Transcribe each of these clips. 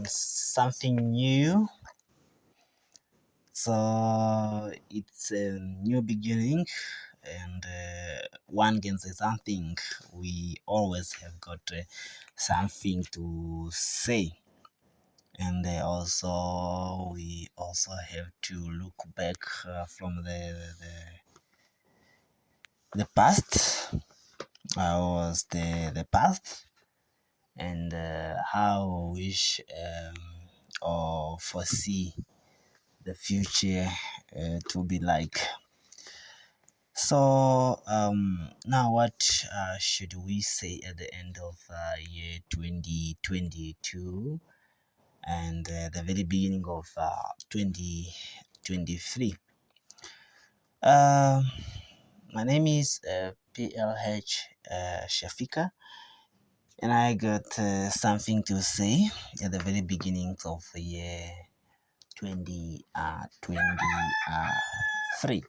Something new. So it's a new beginning, and one can say something. We always have got something to say, and we also have to look back from the past. How was the past, and how we wish or foresee the future to be like. So now what should we say at the end of year 2022 and the very beginning of 2023? My name is PLH Shafika, and I got something to say at the very beginning of the year 2023.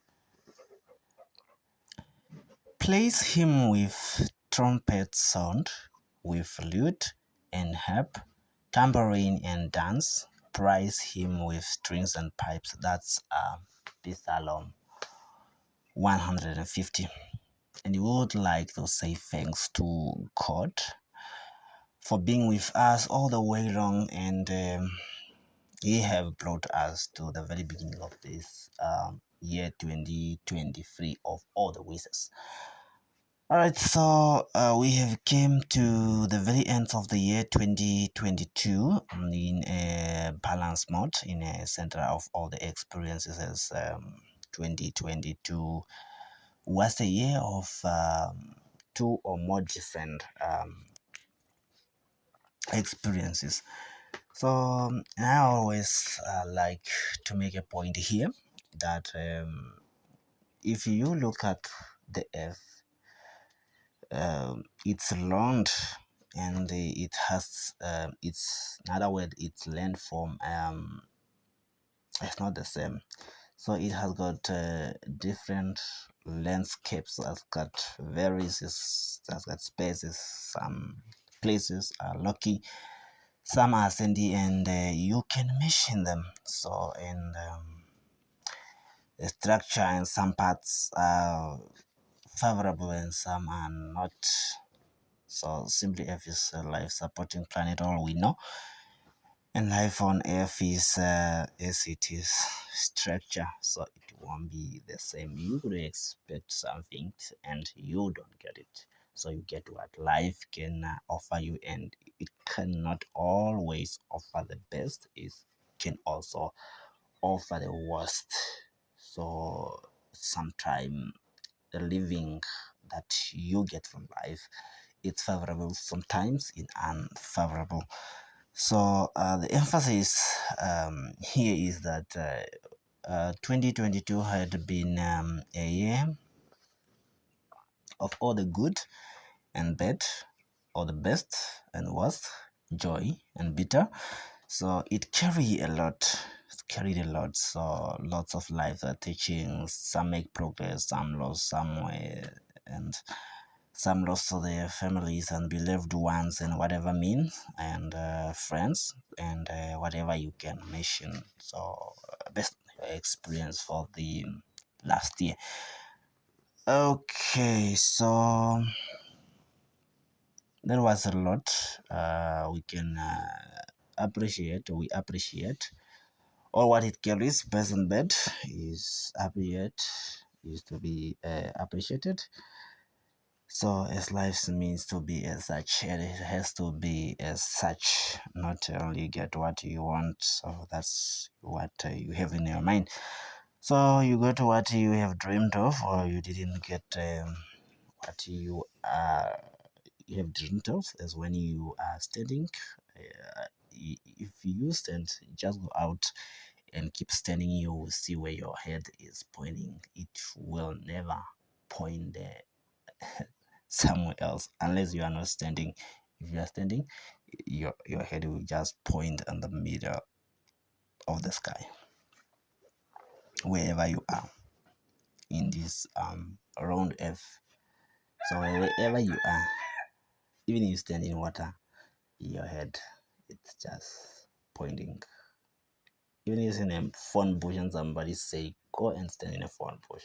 Place him with trumpet sound, with lute and harp, tambourine and dance. Praise him with strings and pipes. That's Psalm 150. And we would like to say thanks to God for being with us all the way along, and He have brought us to the very beginning of this year 2023 of all the wishes. All right, so we have came to the very end of the year 2022 in a balanced mode, in a center of all the experiences. As 2022 was a year of two or more different experiences. So I always like to make a point here that if you look at the earth, it's round, and it has it's another word, its landform it's not the same. So it has got different landscapes, has got has got spaces. Some places are rocky, some are sandy, and you can mention them. So and the structure in some parts are favorable and some are not. So simply Earth is a life supporting planet, all we know. And life on Earth is as it is structure, so it won't be the same. You could expect something and you don't get it. So you get what life can offer you, and it cannot always offer the best. It can also offer the worst. So sometimes the living that you get from life, it's favorable, sometimes it's unfavorable. So the emphasis here is that 2022 had been a year of all the good and bad, all the best and worst, joy and bitter. So it carried a lot. It carried a lot. So lots of lives are teaching. Some make progress, some lost somewhere, and some lost to their families and beloved ones, and whatever means, and friends, and whatever you can mention. So best experience for the last year. Okay, so there was a lot we can we appreciate all what it carries. Best and bad is is to be appreciated. So as life means to be as such, and it has to be as such, not only get what you want. So that's what you have in your mind. So you got what you have dreamed of, or you didn't get what you have dreamed of. As when you are standing, if you stand, just go out and keep standing. You will see where your head is pointing. It will never point there somewhere else unless you are not standing. If you are standing, your head will just point in the middle of the sky, wherever you are in this round earth. So wherever you are, even if you stand in water, your head. It's just pointing. Even using a phone bush and somebody say, go and stand in a phone bush,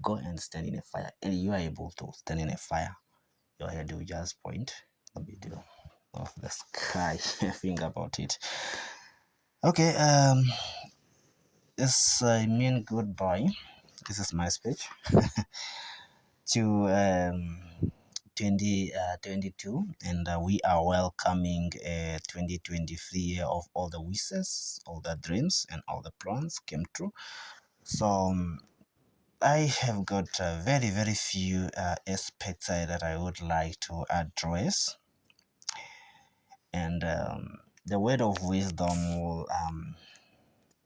go and stand in a fire, and you are able to stand in a fire, your head will just point the middle of the sky. Think about it. Okay, it's I mean goodbye. This is my speech to 2022, and we are welcoming 2023 year of all the wishes, all the dreams, and all the plans came true. So I have got very very few aspects that I would like to address, and the word of wisdom will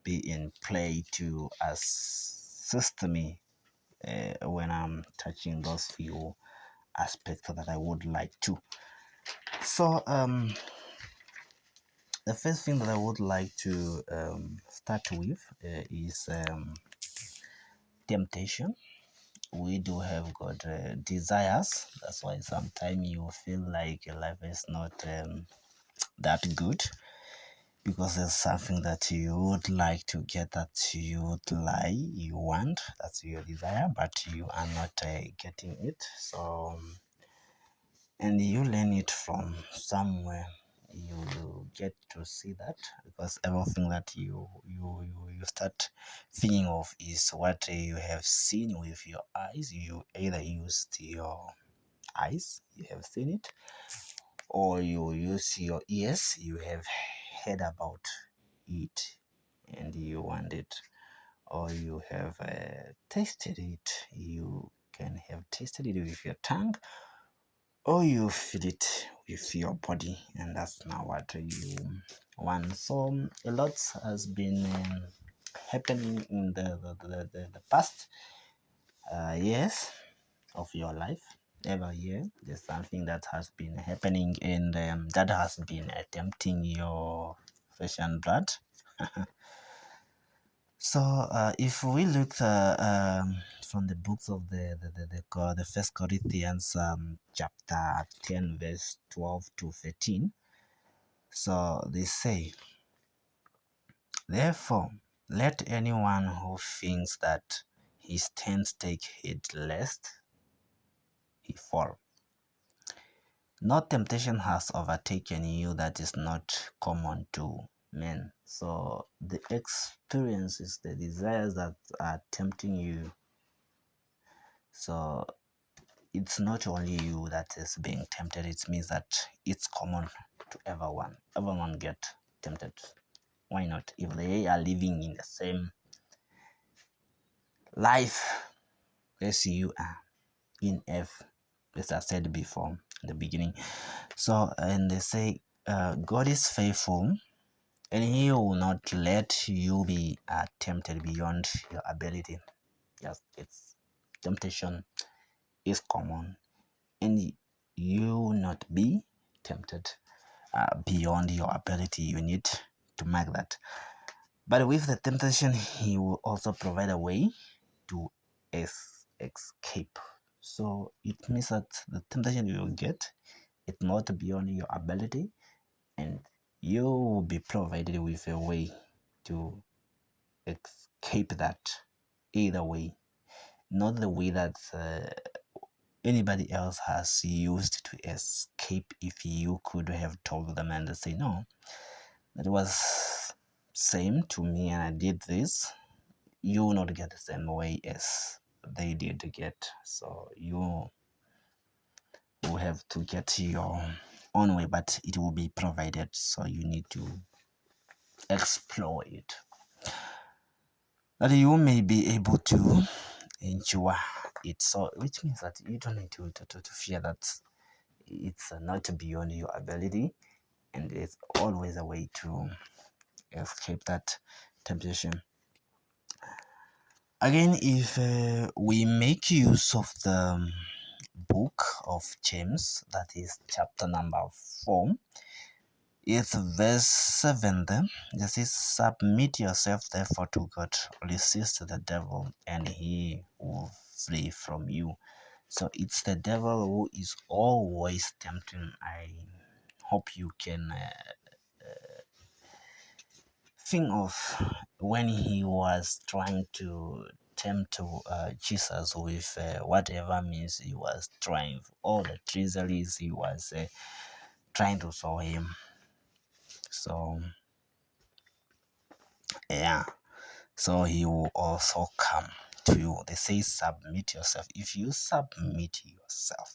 be in play to assist me when I'm touching those few aspects that I would like to. So the first thing that I would like to start with is temptation. We do have got desires. That's why sometimes you feel like your life is not that good, because there's something that you would like to get, that you want, that's your desire, but you are not getting it. So and you learn it from somewhere, you get to see that, because everything that you start thinking of is what you have seen with your eyes. You either used your eyes, you have seen it, or you use your ears, you have heard about it and you want it, or you have tasted it, you can have tasted it with your tongue, or you feel it with your body, and that's now what you want. So a lot has been happening in the past years of your life. Every year there's something that has been happening, and that has been tempting your flesh and blood. So if we look from the books of the First Corinthians chapter 10 verse 12 to 13, so they say, therefore let anyone who thinks that he stands take heed lest he fall. No temptation has overtaken you that is not common to men. So the experiences, the desires that are tempting you, so it's not only you that is being tempted. It means that it's common to everyone. Everyone get tempted. Why not? If they are living in the same life as you are in F, as I said before in the beginning. So, and they say, God is faithful, and He will not let you be tempted beyond your ability. Yes, it's temptation is common, and you will not be tempted beyond your ability. You need to mark that. But with the temptation, He will also provide a way to escape. So it means that the temptation you will get, it's not beyond your ability, and you will be provided with a way to escape that. Either way, not the way that anybody else has used to escape. If you could have told them and they say, no, that was same to me and I did this, you will not get the same way as they did to get. So you will have to get your own way, but it will be provided, so you need to explore it, that you may be able to endure it. So which means that you don't need to fear that it's not beyond your ability, and there's always a way to escape that temptation. Again, if we make use of the book of James, that is chapter number 4, it's verse 7 then. This is, submit yourself therefore to God, resist the devil, and he will flee from you. So it's the devil who is always tempting hope you can think of when he was trying to tempt Jesus with whatever means he was trying, all the treacheries he was trying to show him. So yeah, so he will also come to you. They say submit yourself. If you submit yourself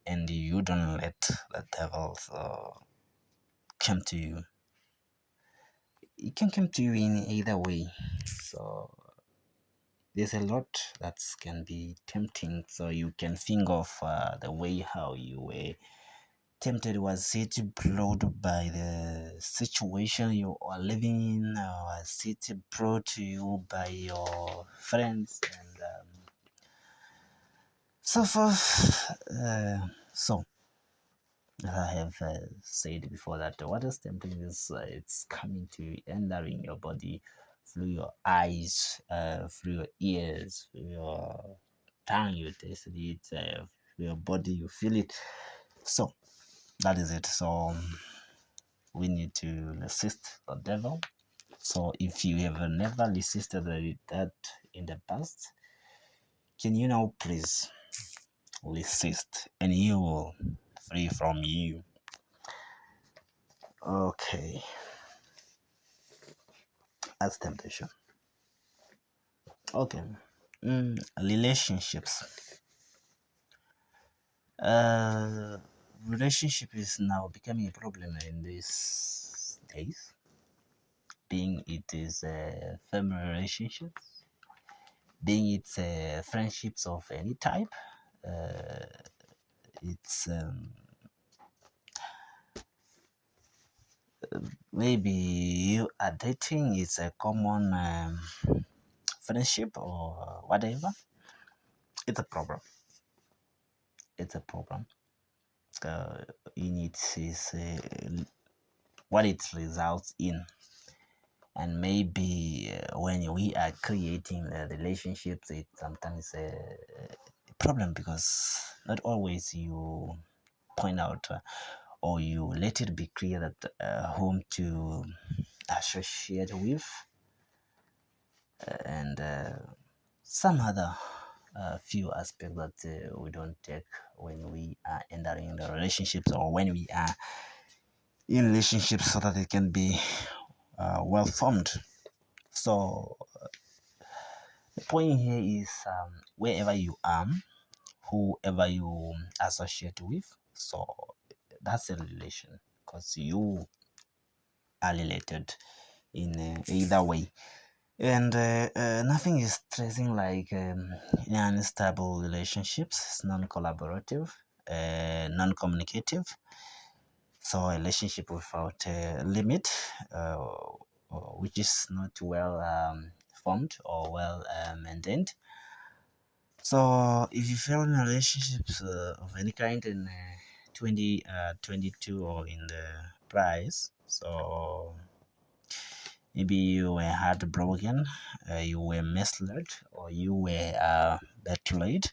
and you don't let the devil come to you, it can come to you in either way. So there's a lot that can be tempting. So you can think of the way how you were tempted. Was it brought by the situation you are living in, or was it brought to you by your friends and so forth? So as I have said before, that what is tempting is it's coming to you, entering your body through your eyes, through your ears, through your tongue, you taste it, through your body, you feel it. So that is it. So we need to resist the devil. So if you have never resisted that in the past, can you now please resist and he will free from you? Okay, that's temptation. Okay. Relationships. Uh, Relationship is now becoming a problem in these days. Being it is family relationships, being it friendships of any type. Uh, it's maybe you are dating. It's a common friendship or whatever. It's a problem. It's a problem. In it is what it results in. And maybe when we are creating relationships, it's sometimes a problem because not always you point out or you let it be clear that whom to associate with and some other few aspects that we don't take when we are entering the relationships or when we are in relationships so that it can be well formed. So the point here is wherever you are, whoever you associate with, so that's a relation because you are related in either way. And nothing is stressing like in unstable relationships, non-collaborative, non-communicative. So a relationship without a limit, which is not well formed or well maintained. So if you fail in relationships of any kind in 2022 or in the price, so maybe you were heartbroken, you were misled, or you were betrayed.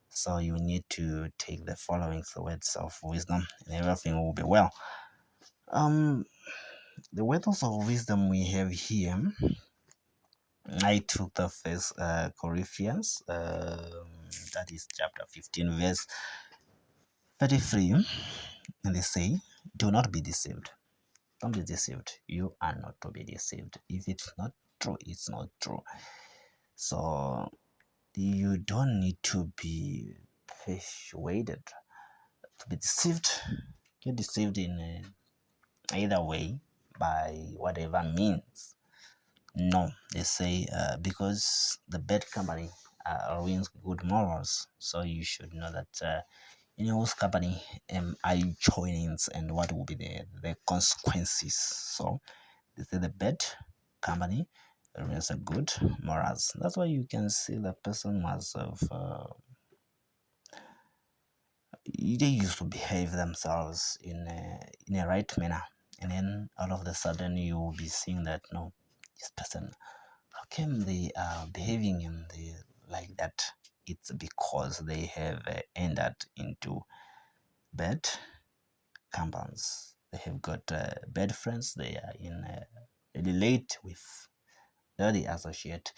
So you need to take the following words of wisdom, and everything will be well. Um, the words of wisdom we have here. I took the first Corinthians, that is chapter 15, verse 33, and they say, "Do not be deceived." Don't be deceived. You are not to be deceived. If it's not true, it's not true. So you don't need to be persuaded to be deceived. Get deceived in either way by whatever means. No, they say because the bad company ruins good morals. So you should know that in whose company am I joining and what will be the consequences. So they say the bad company ruins a good morals. That's why you can see the person must have they used to behave themselves in a right manner, and then all of a sudden you will be seeing that no, this person, how come they are behaving in the like that? It's because they have entered into bad companies. They have got bad friends. They are in relate with they associate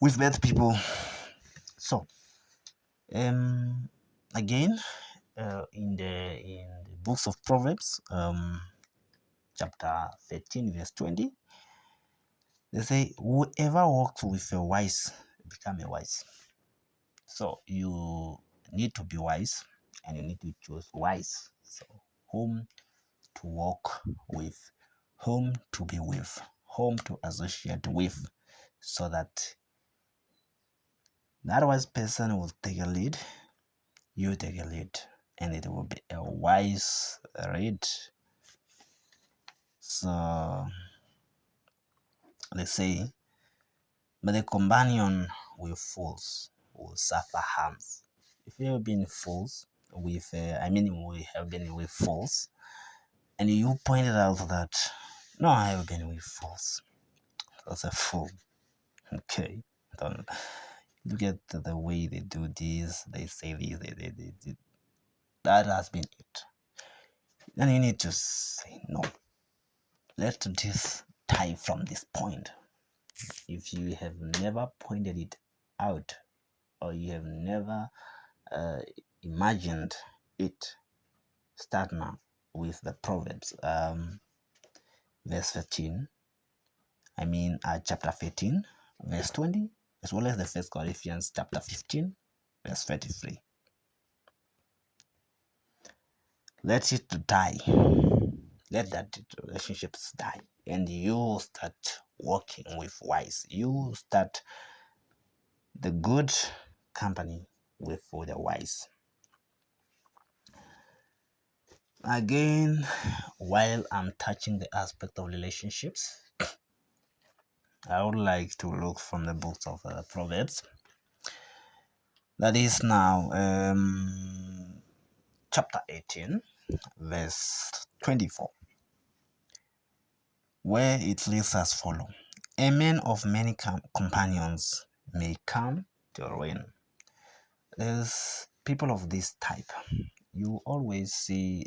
with bad people. So again, in the books of Proverbs, chapter 13, verse 20, they say, "Whoever walks with a wise become a wise." So you need to be wise, and you need to choose wise. So whom to walk with, whom to be with, whom to associate with, so that that wise person will take a lead, you take a lead, and it will be a wise read. So they say, but the companion with fools will suffer harms. If you have been fools with, we have been with fools, and you pointed out that, no, I have been with fools. That's a fool. Okay. Don't look at the way they do this, they say this, they. That has been it. Then you need to say, no, let this die from this point. If you have never pointed it out, or you have never imagined it, start now with the Proverbs, verse 15. Chapter 15, verse 20, as well as the First Corinthians chapter 15, verse 33. Let it die. Let that relationships die, and you start working with wise. You start the good company with the wise. Again, while I'm touching the aspect of relationships, I would like to look from the books of Proverbs. That is now chapter 18, verse 24, where it reads as follows: "A man of many companions may come to ruin." There's people of this type. You always see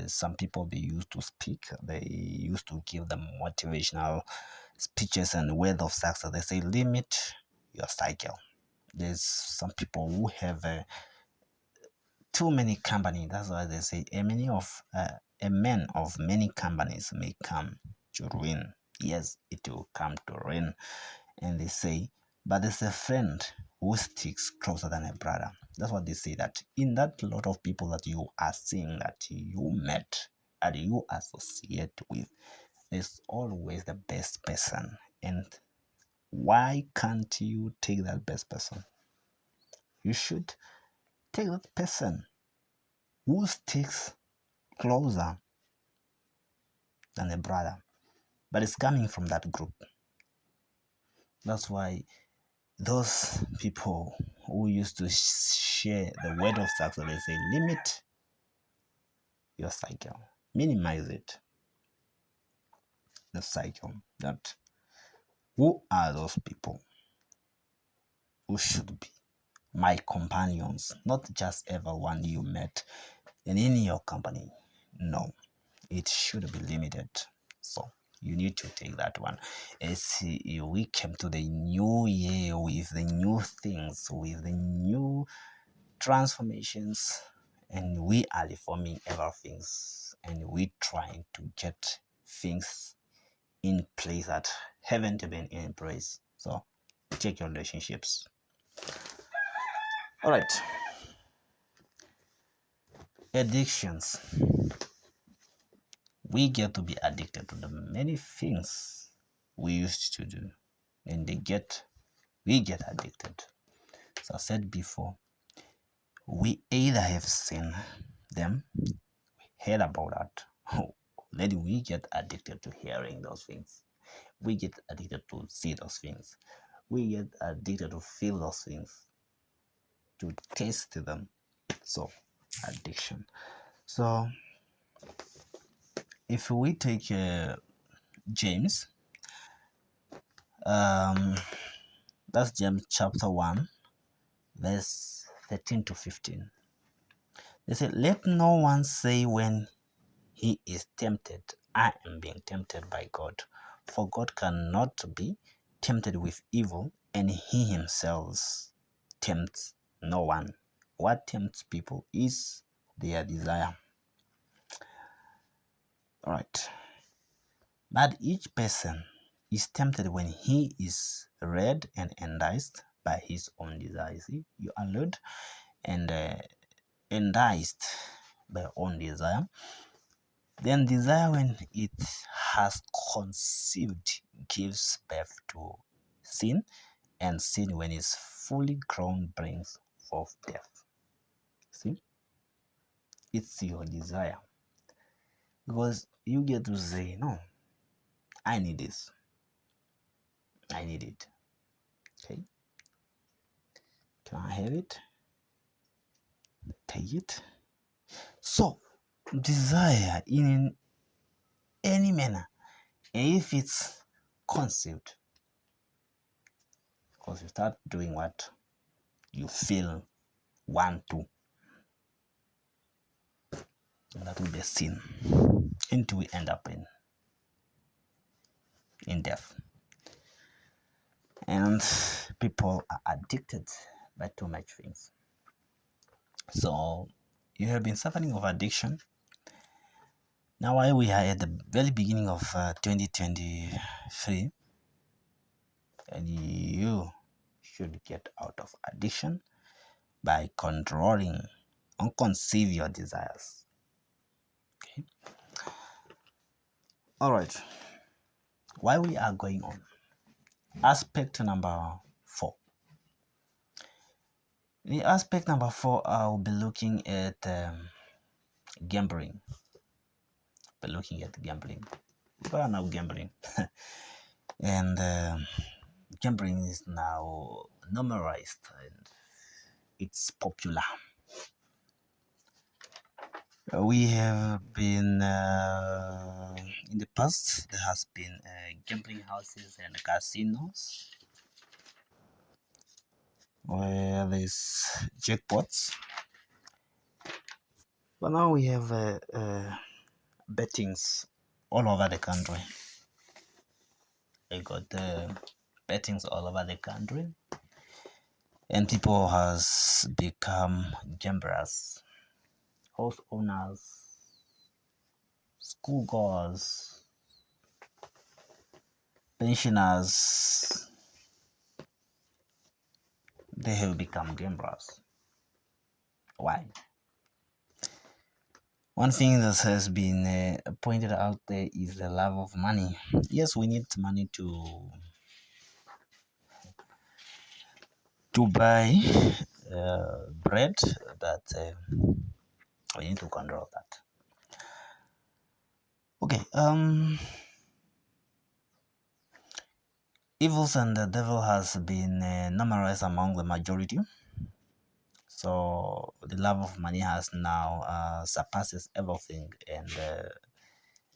some people, they used to speak, they used to give them motivational speeches and word of success. They say, limit your cycle. There's some people who have too many company. That's why they say a man of many companies may come to ruin. Yes, it will come to ruin. And they say, but there's a friend who sticks closer than a brother. That's what they say, that in that lot of people that you are seeing, that you met and you associate with, there's always the best person. And why can't you take that best person? You should take that person who sticks closer than a brother, but it's coming from that group. That's why those people who used to share the word of success, they say, limit your cycle, minimize it. The cycle. That who are those people who should be my companions, not just everyone you met and in your company. No, it should be limited. So you need to take that one. As we came to the new year with the new things, with the new transformations, and we are reforming everything, and we trying to get things in place that haven't been in place. So check your relationships. All right. Addictions. We get to be addicted to the many things we used to do, and we get addicted. So I said before, we either have seen them, we heard about that, then we get addicted to hearing those things. We get addicted to see those things. We get addicted to feel those things, to taste them. So, addiction. So, if we take James, that's James chapter 1, verse 13 to 15. They say, let no one say when he is tempted, I am being tempted by God. For God cannot be tempted with evil, and he himself tempts no one. What tempts people is their desire. All right. But each person is tempted when he is led and enticed by his own desires. See, you are led and enticed by your own desire. Then desire, when it has conceived, gives birth to sin, and sin, when it's fully grown, brings forth death. See, it's your desire, because you get to say, no, I need this, I need it. Okay, can I have it? Take it. So desire in any manner, if it's conceived, because you start doing what you feel want to, and that will be a sin, until we end up in death. And people are addicted by too much things. So you have been suffering of addiction. Now, while we are at the very beginning of 2023, and you should get out of addiction by controlling and conceive your desires. Okay. All right. While we are going on, aspect number 4. The aspect number 4, I'll be looking at gambling. People are now gambling, and gambling is now normalized and it's popular. We have been in the past, there has been gambling houses and casinos where there's jackpots, but now we have bettings all over the country. They got bettings all over the country, and people has become gamblers, house owners, schoolgoers, pensioners. They have become gamblers. Why? One thing that has been pointed out there is the love of money. Yes, we need money to buy bread, but we need to control that. Okay. Evils and the devil has been normalized among the majority. So the love of money has now surpasses everything, and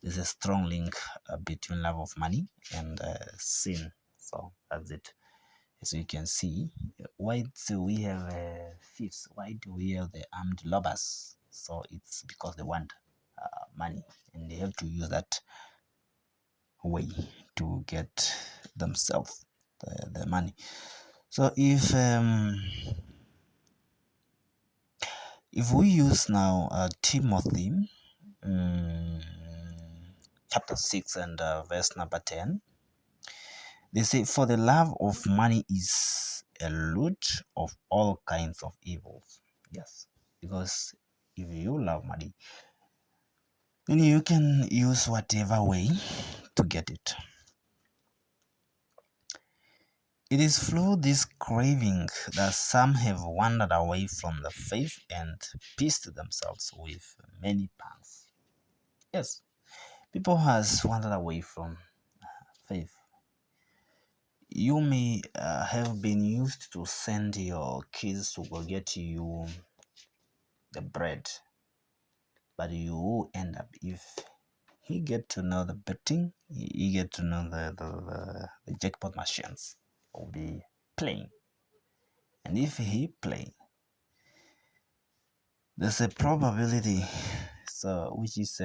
there's a strong link between love of money and sin. So that's it. As you can see, why do we have thieves? Why do we have the armed robbers? So it's because they want money, and they have to use that way to get themselves the money. So if we use now Timothy chapter 6 and verse number 10, they say, for the love of money is a root of all kinds of evils. Yes, because if you love money, then you can use whatever way to get it. It is through this craving that some have wandered away from the faith and pierced themselves with many pangs. Yes, people has wandered away from faith. You may have been used to send your kids to go get you the bread, but you end up, if he get to know the betting, he get to know the jackpot machines, will be playing, and if he play, there's a probability, so which is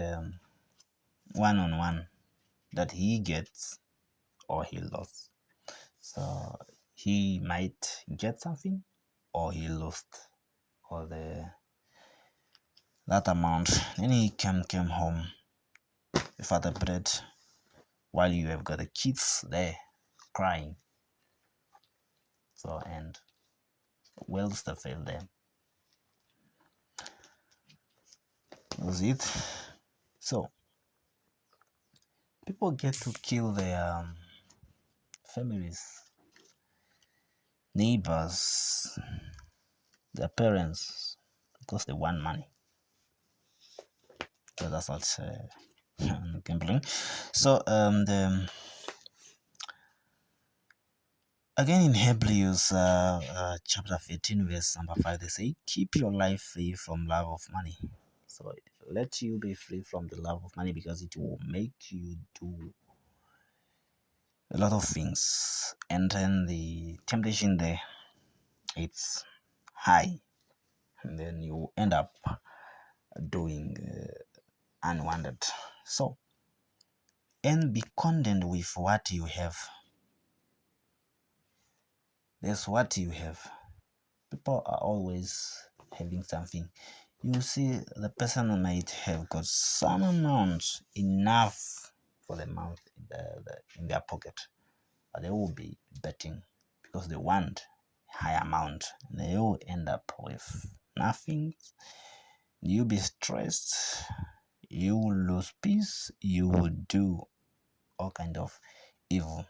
one-on-one that he gets or he lost. So he might get something or he lost all that amount. Then he came home without the bread while you have got the kids there crying. So, and will still fail them. That's it. So people get to kill their families, neighbors, their parents because they want money. So that's what gambling. So again in Hebrews chapter 13 verse number 5, they say, keep your life free from love of money. So let you be free from the love of money, because it will make you do a lot of things, and then the temptation there, it's high, and then you end up doing unwanted. So, and be content with what you have. That's what you have. People are always having something. You see, the person might have got some amount, enough for the month in their pocket, but they will be betting because they want high amount. They will end up with nothing. You'll be stressed. You will lose peace. You will do all kind of evil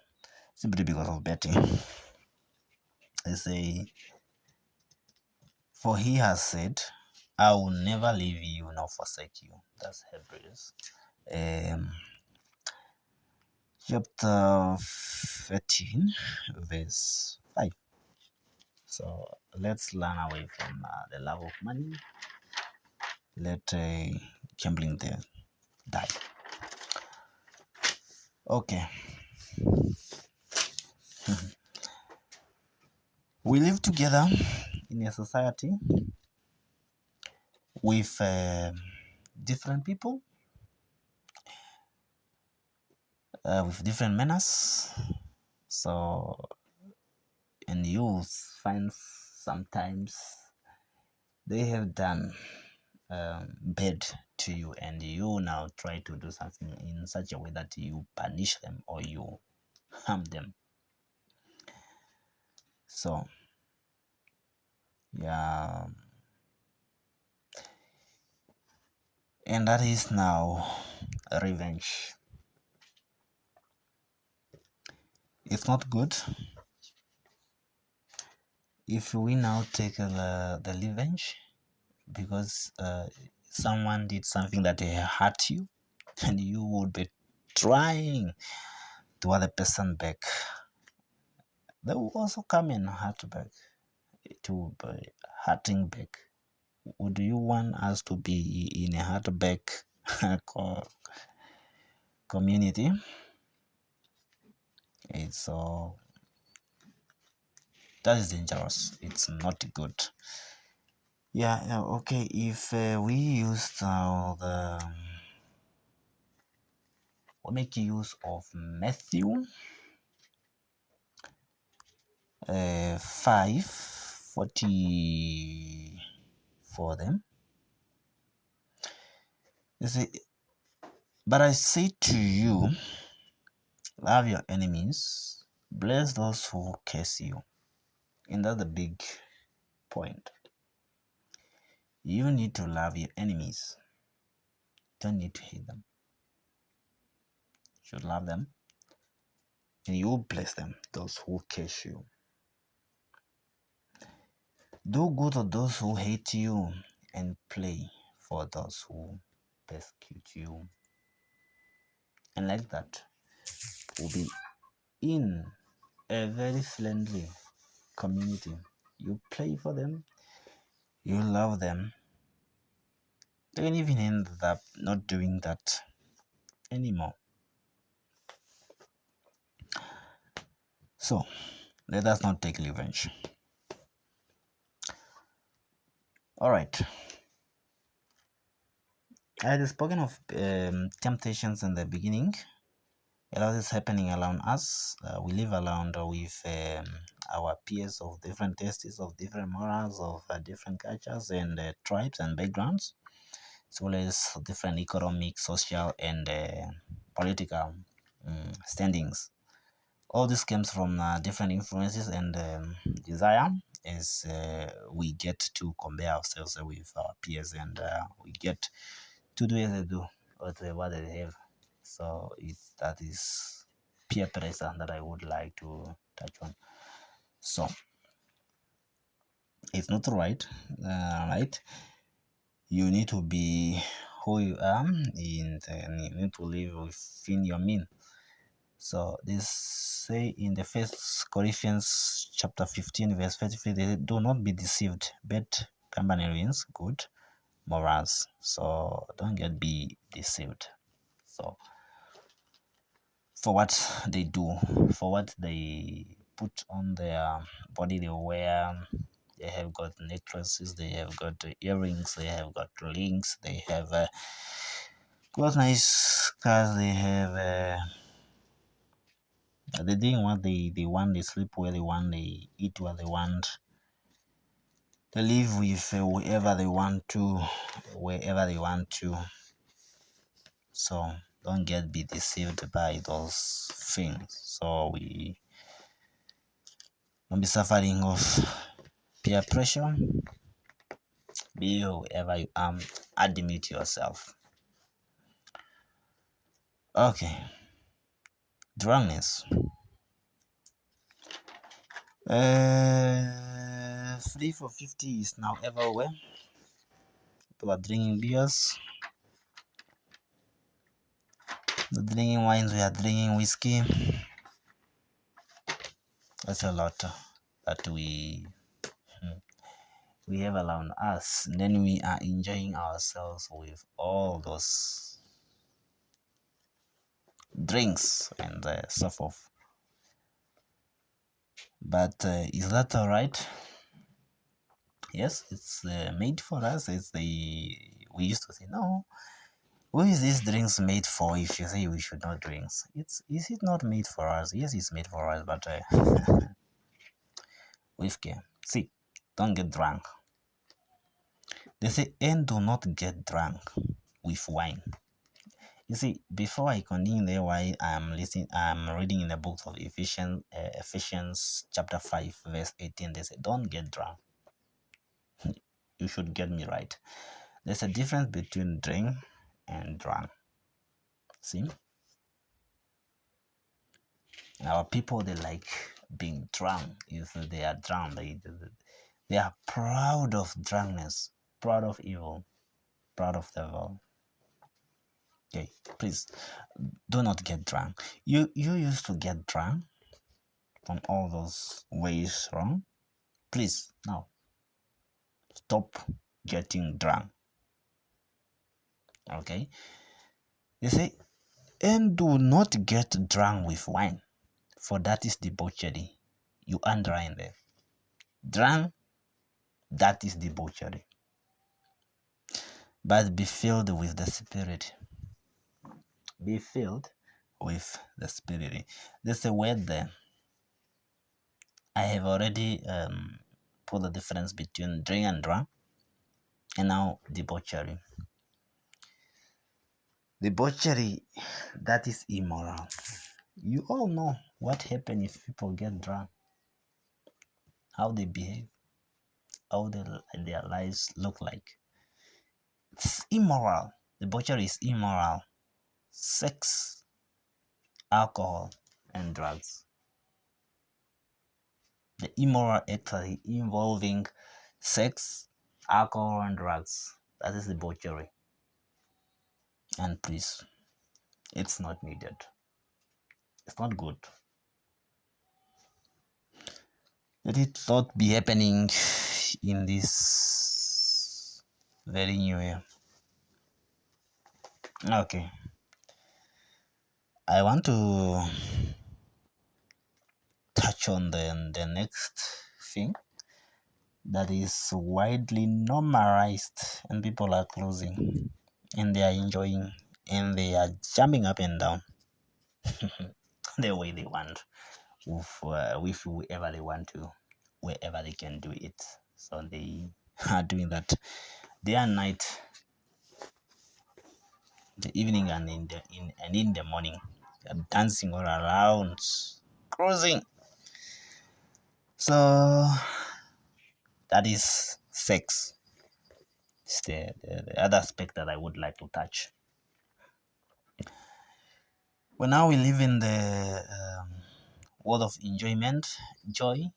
simply because of betting. They say, for he has said, I will never leave you nor forsake you. That's Hebrews chapter 13 verse 5. So let's learn away from the love of money. Let gambling there die. Okay. We live together in a society with different people, with different manners. So, and you find sometimes they have done bad to you, and you now try to do something in such a way that you punish them or you harm them. So, yeah, and that is now revenge. It's not good if we now take the revenge because someone did something that hurt you, and you would be trying to hurt the person back. They will also come and hurt back, to be hurting back. Would you want us to be in a hurt back community? It's that is dangerous. It's not good. Yeah, okay. If we make use of Matthew 5:40 for them. You see, but I say to you, love your enemies, bless those who curse you. And that's the big point. You need to love your enemies. Don't need to hate them. You should love them, and you will bless them, those who curse you. Do good to those who hate you, and pray for those who persecute you. And like that, we'll be in a very friendly community. You pray for them, you love them. They can even end up not doing that anymore. So let us not take revenge. All right. I had spoken of temptations in the beginning. A lot is happening around us. We live around with our peers of different tastes, of different morals, of different cultures and tribes and backgrounds, as well as different economic, social, and political standings. All this comes from different influences and desire as we get to compare ourselves with our peers and we get to do as they do or to what they have. So that is peer pressure that I would like to touch on. So it's not right, right? You need to be who you are, and you need to live within your mean. So this say in the first Corinthians chapter 15 verse 33, they do not be deceived. Bad company ruins good morals. So don't be deceived. So for what they do, for what they put on their body, they wear. They have got necklaces, they have got earrings, they have got rings, they have got nice cars, they have. They're doing what they want, they sleep where they want, they eat what they want, they live with whoever they want to, wherever they want to. So don't be deceived by those things. So we don't be suffering of peer pressure. Be whoever you are, admit yourself. Okay. Drunkenness. 3 for 50 is now everywhere. People are drinking beers. They're drinking wines. We are drinking whiskey. That's a lot that we have around us. And then we are enjoying ourselves with all those drinks and so forth. But is that all right? Yes, it's made for us. We used to say no. Who is these drinks made for? If you say we should not drinks, is it not made for us? Yes, it's made for us, but with care. See, don't get drunk. They say, and do not get drunk with wine. You see, before I continue there, why I'm reading in the book of Ephesians chapter 5, verse 18. They say, don't get drunk. You should get me right. There's a difference between drink and drunk. See? Our people, they like being drunk. If they are drunk, they are proud of drunkenness, proud of evil, proud of the devil. Okay, please do not get drunk. You used to get drunk from all those ways wrong. Please now stop getting drunk. Okay, they say, and do not get drunk with wine, for that is debauchery. You underline there. Drunk, that is debauchery. But be filled with the Spirit. Be filled with the Spirit. There's a word there. I have already put the difference between drink and drunk, and now debauchery. Debauchery, that is immoral. You all know what happens if people get drunk, how they behave, how their lives look like. It's immoral. Debauchery is immoral. Sex, alcohol, and drugs. The immoral actually involving sex, alcohol, and drugs. That is debauchery. And please, it's not needed. It's not good. Let it not be happening in this very new year. Okay. I want to touch on the next thing that is widely normalized and people are closing. and they are enjoying, and they are jumping up and down the way they want, with whoever they want to, wherever they can do it. So they are doing that day and night, the evening and in the morning. They are dancing all around, cruising. So that is sex. It's the other aspect that I would like to touch. Well, now we live in the world of enjoyment, joy,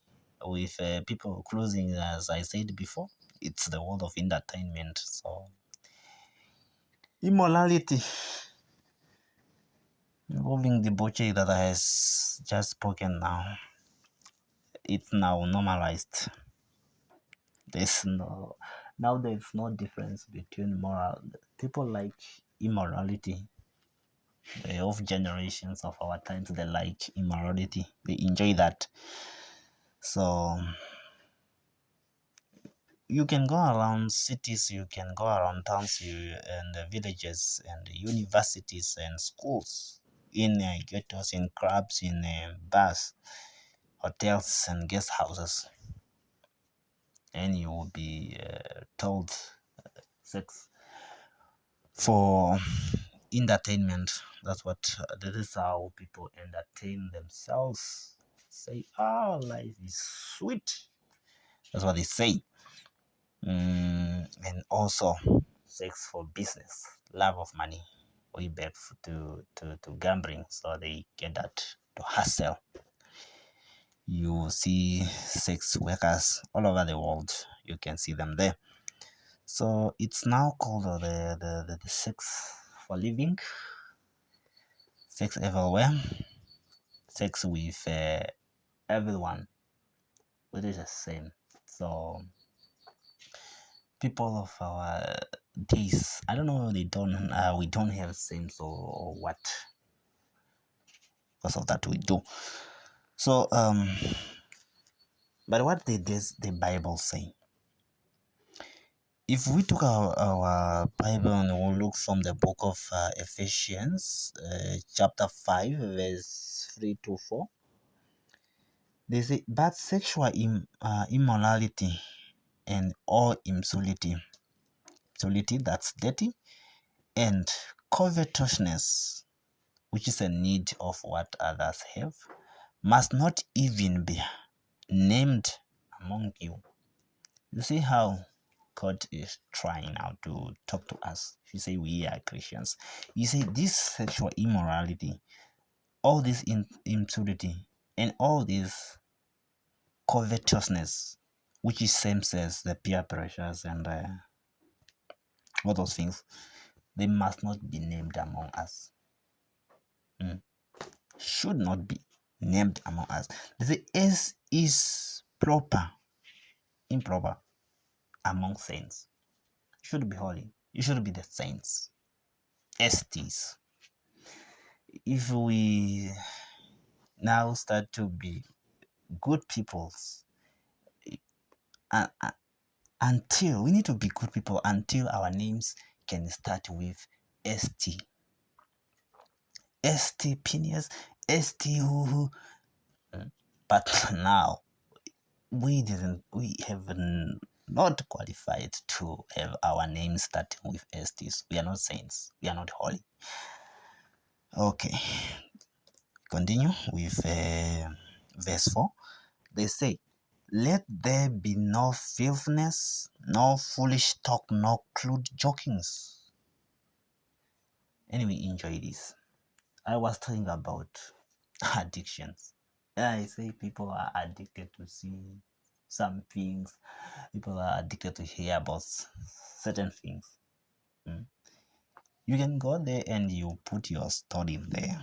with people cruising, as I said before. It's the world of entertainment. So, immorality involving debauchery that I has just spoken now. It's now normalized. There's no Now there's no difference between moral. People like immorality. The of generations of our times, they like immorality. They enjoy that. So you can go around cities, you can go around towns, and villages, and universities, and schools, in ghettos, in clubs, in bars, hotels, and guest houses, and you will be told sex for entertainment. That's what that is how people entertain themselves. Say, "Oh, life is sweet." That's what they say. And also sex for business, love of money, way back to gambling, so they get that to hustle. You see sex workers all over the world, you can see them there. So it's now called the sex for living, sex everywhere, sex with everyone, it is the same. So people of our days, I don't know, we don't have sense or what, because of that we do. So but what does the Bible say? If we took our Bible and we look from the book of Ephesians, chapter 5, verse 3 to 4, they say, but sexual immorality and all impurity, that's dirty, and covetousness, which is a need of what others have, must not even be named among you. You see how God is trying now to talk to us. If you say we are Christians, you say this sexual immorality, all this impurity, and all this covetousness, which is same sex, the peer pressures, and all those things, they must not be named among us. Should not be named among us. The S is proper, improper among saints. You should be holy. You should be the saints. STs. If we now start to be good peoples, uh, until we need to be good people until our names can start with ST. ST Phineas, ST who. But now we have not qualified to have our names starting with STs. We are not saints. We are not holy. Okay. Continue with verse 4. They say, let there be no filthiness, no foolish talk, no crude jokings. Anyway, enjoy this. I was talking about addictions. I say people are addicted to see some things. People are addicted to hear about certain things. You can go there and you put your story there.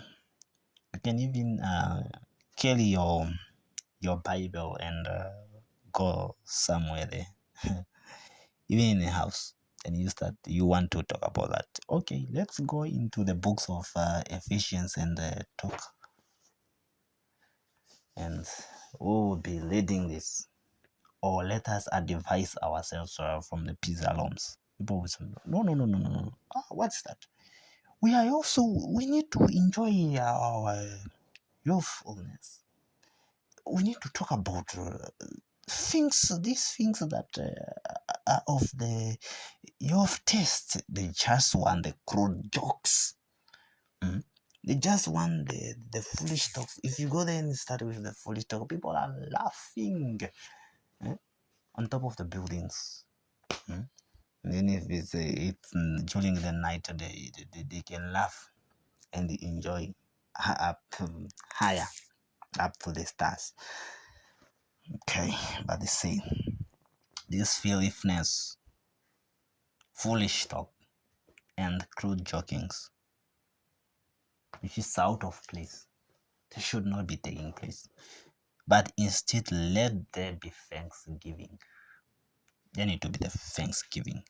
You can even carry your Bible and go somewhere there, even in a house. And you want to talk about that. Okay, let's go into the books of Ephesians and talk. And who will be leading this? Or let us advise ourselves from the Psalms. People will say, no. What's that? We need to enjoy our youthfulness. We need to talk about these things that are of the youth taste. They just want the crude jokes. They just want the foolish talk. If you go there and start with the foolish talk, people are laughing on top of the buildings. And then if it's during the night, they can laugh and enjoy up higher, up to the stars. Okay, but they say this fearlessness, foolish talk, and crude jokings, which is out of place, they should not be taking place. But instead, let there be thanksgiving. There need to be the thanksgiving.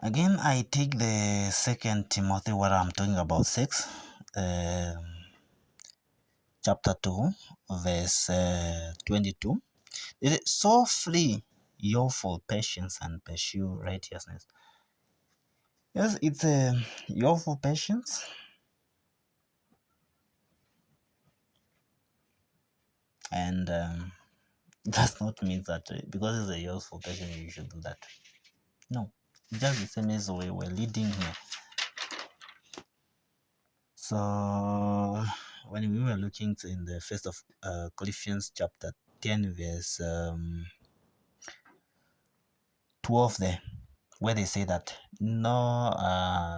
Again, I take the 2 Timothy where I'm talking about sex. Chapter 2, verse 22. It is so flee youthful patience and pursue righteousness. Yes, it's a youthful patience. And does not mean that because it's a youthful patience you should do that. No, just the same as we were leading here. So when we were looking in the first of Colossians chapter 10 verse 12 there, where they say that no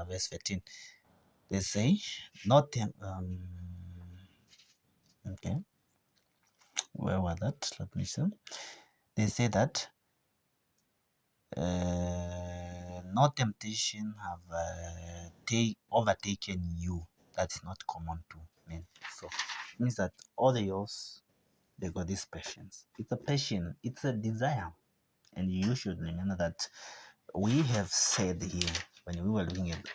verse 13, they say not okay, where was that? Let me see. They say that no temptation have overtaken you that is not common to men. So it means that all the youths, they got this patience. It's a passion, it's a desire. And you should remember that we have said here when we were looking at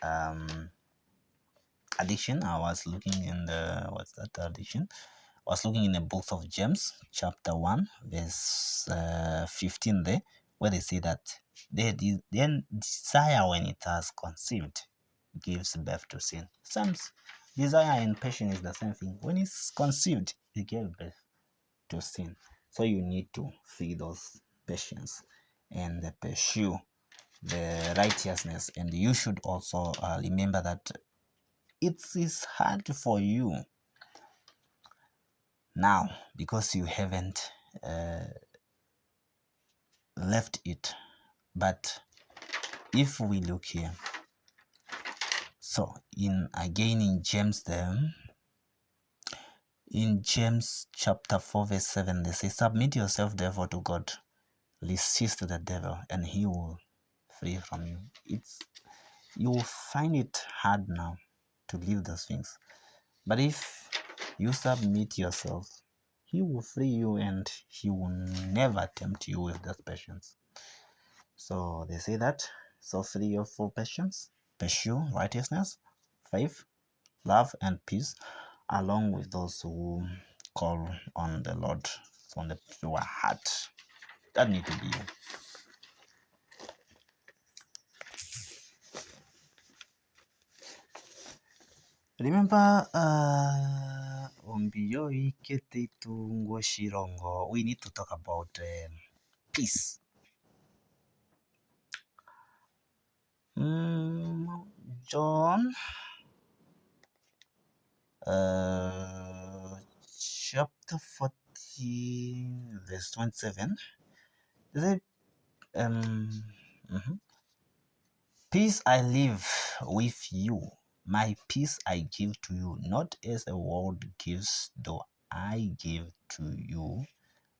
addiction. I was looking in the what's that addiction? I was looking in the book of James, chapter 1, verse 15 there, where they say that then desire when it has conceived gives birth to sin. Same desire and passion is the same thing. When it's conceived, it gives birth to sin. So you need to feed those passions and pursue the righteousness. And you should also remember that it is hard for you now because you haven't left it. But if we look here, so in James there, in James chapter 4 verse 7, they say, submit yourself therefore to God, resist the devil and he will flee from you. You will find it hard now to leave those things, but if you submit yourself, he will free you and he will never tempt you with those passions. So they say that, so free your full passions, pursue righteousness, faith, love, and peace, along with those who call on the Lord from the pure heart. That need to be you. Remember, we need to talk about peace. John chapter 14 verse 27, they say, peace I leave with you, my peace I give to you, not as the world gives do I give to you.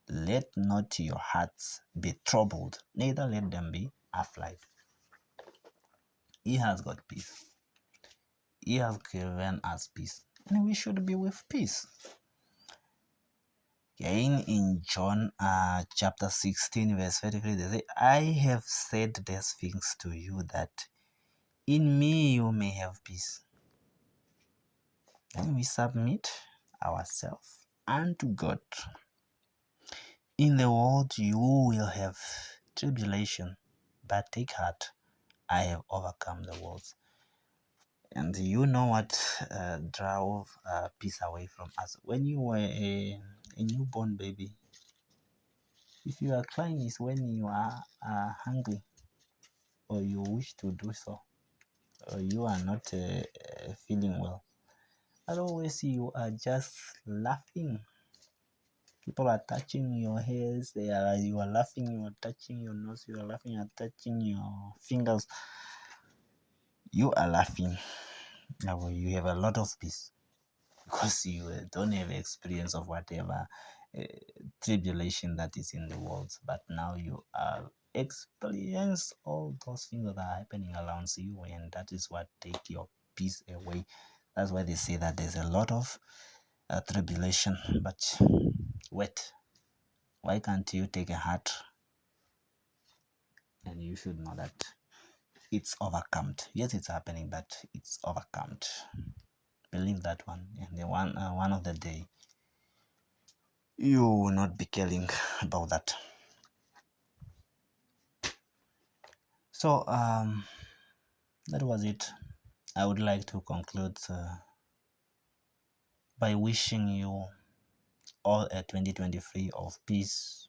Let not your hearts be troubled, neither let them be afraid. He has got peace. He has given us peace, and we should be with peace. Again, in John chapter 16, verse 33, they say, I have said these things to you that in me you may have peace. Then we submit ourselves unto God. In the world you will have tribulation, but take heart, I have overcome the world. And you know what drove peace away from us? When you were a newborn baby, if you are crying, is when you are hungry or you wish to do so, or you are not feeling well. Otherwise, you are just laughing. People are touching your hairs, you are laughing, you are touching your nose, you are laughing, you are touching your fingers. You are laughing. Now you have a lot of peace because you don't have experience of whatever tribulation that is in the world. But now you are experience all those things that are happening around you, and that is what take your peace away. That's why they say that there's a lot of tribulation. But wait, why can't you take a heart and you should know that it's overcome? Yes, it's happening, but it's overcome. Believe that one, and the one of the day you will not be caring about that. So that was it. I would like to conclude by wishing you all a 2023 of peace,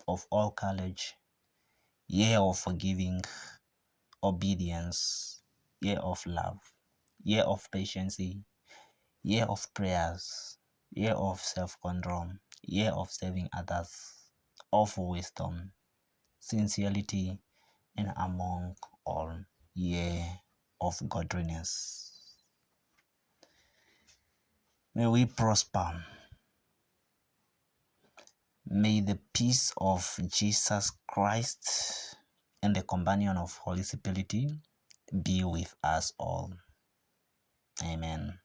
of all courage, year of forgiving, obedience, year of love, year of patience, year of prayers, year of self-control, year of serving others, of wisdom, sincerity, and among all, year of godliness. May we prosper. May the peace of Jesus Christ and the companion of Holy Spirit be with us all. Amen.